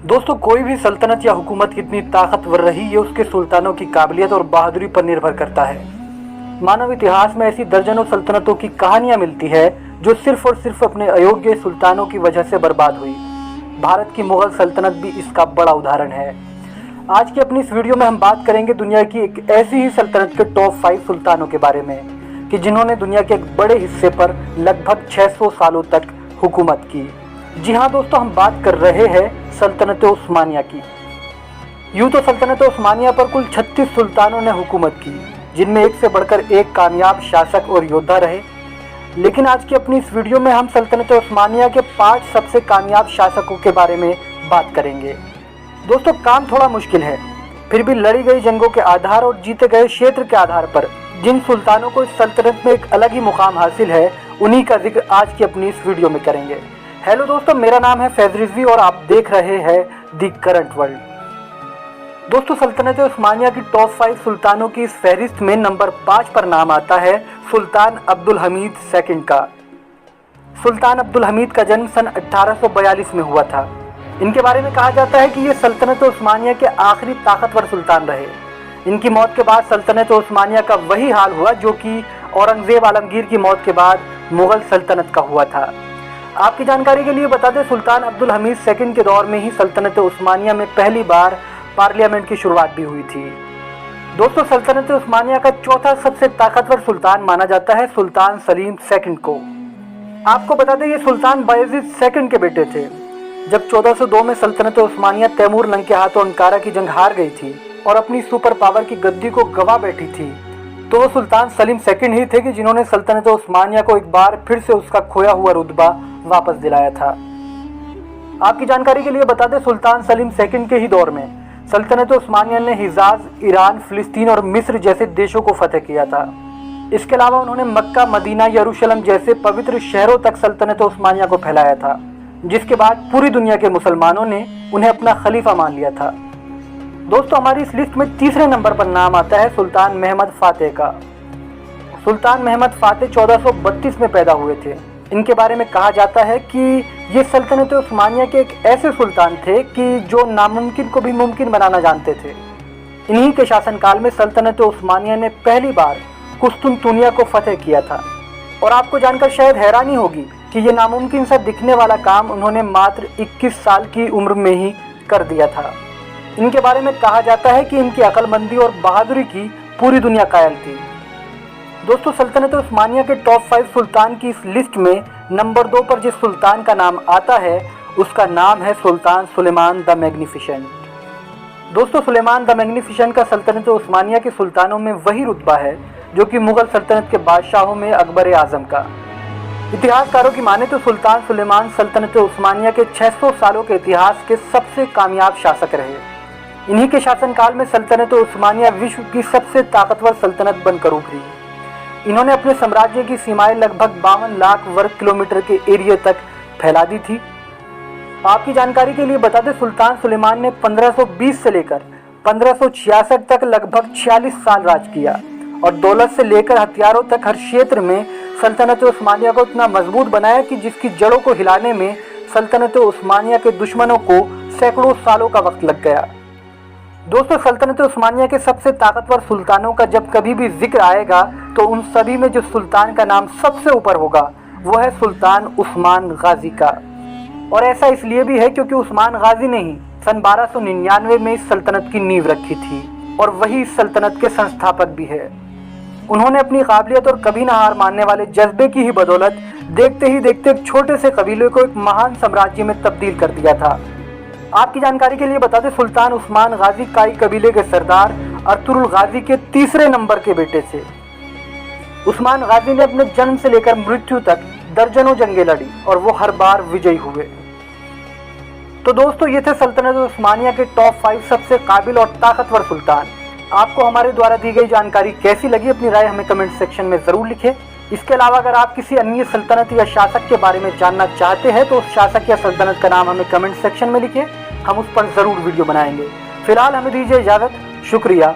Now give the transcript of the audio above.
दोस्तों, कोई भी सल्तनत या हुकूमत कितनी ताकतवर रही, ये उसके सुल्तानों की काबिलियत और बहादुरी पर निर्भर करता है। मानव इतिहास में ऐसी दर्जनों सल्तनतों की कहानियां मिलती है जो सिर्फ और सिर्फ अपने अयोग्य सुल्तानों की वजह से बर्बाद हुई। भारत की मुगल सल्तनत भी इसका बड़ा उदाहरण है। आज की अपनी इस वीडियो में हम बात करेंगे दुनिया की एक ऐसी ही सल्तनत के टॉप 5 सुल्तानों के बारे में कि जिन्होंने दुनिया के एक बड़े हिस्से पर लगभग 600 सालों तक हुकूमत की। जी हाँ दोस्तों, हम बात कर रहे हैं सल्तनत उस्मानिया की। यूँ तो सल्तनत उस्मानिया पर कुल 36 सुल्तानों ने हुकूमत की, जिनमें एक से बढ़कर एक कामयाब शासक और योद्धा रहे। लेकिन आज की अपनी इस वीडियो में हम सल्तनत उस्मानिया के 5 सबसे कामयाब शासकों के बारे में बात करेंगे। दोस्तों, काम थोड़ा मुश्किल है, फिर भी लड़ी गई जंगों के आधार और जीते गए क्षेत्र के आधार पर जिन सुल्तानों को इस सल्तनत में एक अलग ही मुकाम हासिल है, उन्हीं का जिक्र आज की अपनी इस वीडियो में करेंगे। हेलो दोस्तों, मेरा नाम है फैज रिजवी और आप देख रहे हैं दी करंट वर्ल्ड। दोस्तों, सल्तनत उस्मानिया की टॉप 5 सुल्तानों की इस फहरिस्त में नंबर 5 पर नाम आता है सुल्तान अब्दुल हमीद सेकंड का। सुल्तान अब्दुल हमीद का जन्म सन 1842 में हुआ था। इनके बारे में कहा जाता है कि ये सल्तनत उस्मानिया के आखिरी ताकतवर सुल्तान रहे। इनकी मौत के बाद सल्तनत उस्मानिया का वही हाल हुआ जो कि औरंगजेब आलमगीर की मौत के बाद मुगल सल्तनत का हुआ था। आपकी जानकारी के लिए बता दें, सुल्तान अब्दुल हमीद सेकंड के दौर में ही सल्तनत उस्मानिया में पहली बार पार्लियामेंट की शुरुआत भी हुई थी। दोस्तों, सल्तनत उस्मानिया का चौथा सबसे ताकतवर सुल्तान माना जाता है सुल्तान सलीम सेकंड को। आपको बता दें, ये सुल्तान बायजीद सेकंड के बेटे थे। जब 1402 में सल्तनत उस्मानिया तैमूर लंग के हाथों अंकारा की जंग हार गई थी और अपनी सुपर पावर की गद्दी को गवा बैठी थी, तो वो सुल्तान सलीम सेकंड ही थे कि जिन्होंने सल्तनत उस्मानिया को एक बार फिर से उसका खोया हुआ रुतबा वापस दिलाया था। आपकी जानकारी के लिए बता दें, सुल्तान सलीम सेकंड के ही दौर में सल्तनत उस्मानिया ने हिजाज, ईरान, फिलिस्तीन और मिस्र जैसे देशों को फतेह किया था। इसके अलावा उन्होंने मक्का, मदीना, यरूशलेम जैसे पवित्र शहरों तक सल्तनत उस्मानिया को फैलाया था, जिसके बाद पूरी दुनिया के मुसलमानों ने उन्हें अपना खलीफा मान लिया था। दोस्तों, हमारी इस लिस्ट में तीसरे नंबर पर नाम आता है सुल्तान महमद फातेह का। सुल्तान महमद फातेह 1432 में पैदा हुए थे। इनके बारे में कहा जाता है कि ये सल्तनत उस्मानिया के एक ऐसे सुल्तान थे कि जो नामुमकिन को भी मुमकिन बनाना जानते थे। इन्हीं के शासनकाल में सल्तनत उस्मानिया ने पहली बार कुस्तुनतुनिया को फतेह किया था। और आपको जानकर शायद हैरानी होगी कि ये नामुमकिन सा दिखने वाला काम उन्होंने मात्र 21 साल की उम्र में ही कर दिया था। इनके बारे में कहा जाता है कि इनकी अक्लमंदी और बहादुरी की पूरी दुनिया कायल थी। दोस्तों, सल्तनत उस्मानिया के टॉप 5 सुल्तान की इस लिस्ट में नंबर 2 पर जिस सुल्तान का नाम आता है उसका नाम है सुल्तान सुलेमान द मैग्निफिसेंट। दोस्तों, सुलेमान द मैग्निफिसेंट का सल्तनत उस्मानिया के सुल्तानों में वही रुतबा है जो कि मुगल सल्तनत के बादशाहों में अकबर आजम का। इतिहासकारों की माने तो सुल्तान सुलेमान सल्तनत उस्मानिया के 600 सालों के इतिहास के सबसे कामयाब शासक रहे। इन्हीं के शासनकाल में सल्तनत उस्मानिया विश्व की सबसे ताकतवर सल्तनत बनकर उभरी। इन्होंने अपने साम्राज्य की सीमाएं लगभग 52 लाख वर्ग किलोमीटर के एरिया तक फैला दी थी। आपकी जानकारी के लिए बता दें, सुल्तान सुलेमान ने 1520 से लेकर 1566 तक लगभग 46 साल राज किया और दौलत से लेकर हथियारों तक हर क्षेत्र में सल्तनत उस्मानिया को इतना मजबूत बनाया कि जिसकी जड़ों को हिलाने में सल्तनत उस्मानिया के दुश्मनों को सैकड़ों सालों का वक्त लग गया। दोस्तों, सल्तनत उस्मानिया के सबसे ताकतवर सुल्तानों का जब कभी भी जिक्र आएगा तो उन सभी में जो सुल्तान का नाम सबसे ऊपर होगा वो है सुल्तान उस्मान गाजी का। और ऐसा इसलिए भी है क्योंकि उस्मान गाजी ने ही सन 1299 में इस सल्तनत की नींव रखी थी और वही इस सल्तनत के संस्थापक भी है। उन्होंने अपनी काबिलियत और कभी न हार मानने वाले जज्बे की ही बदौलत देखते ही देखते एक छोटे से कबीले को एक महान साम्राज्य में तब्दील कर दिया था। आपकी जानकारी के लिए बता दें, सुल्तान उस्मान गाजी काई कबीले के सरदार अर्तुरुल गाजी के तीसरे नंबर के बेटे थे। उस्मान गाजी ने अपने जन्म से लेकर मृत्यु तक दर्जनों जंगें लड़ी और वो हर बार विजयी हुए। तो दोस्तों, ये थे सल्तनत उस्मानिया के टॉप 5 सबसे काबिल और ताकतवर सुल्तान। आपको हमारे द्वारा दी गई जानकारी कैसी लगी, अपनी राय हमें कमेंट सेक्शन में ज़रूर लिखें। इसके अलावा अगर आप किसी अन्य सल्तनत या शासक के बारे में जानना चाहते हैं तो उस शासक या सल्तनत का नाम हमें कमेंट सेक्शन में लिखें, हम उस पर ज़रूर वीडियो बनाएंगे। फिलहाल हमें दीजिए इजाज़त, शुक्रिया।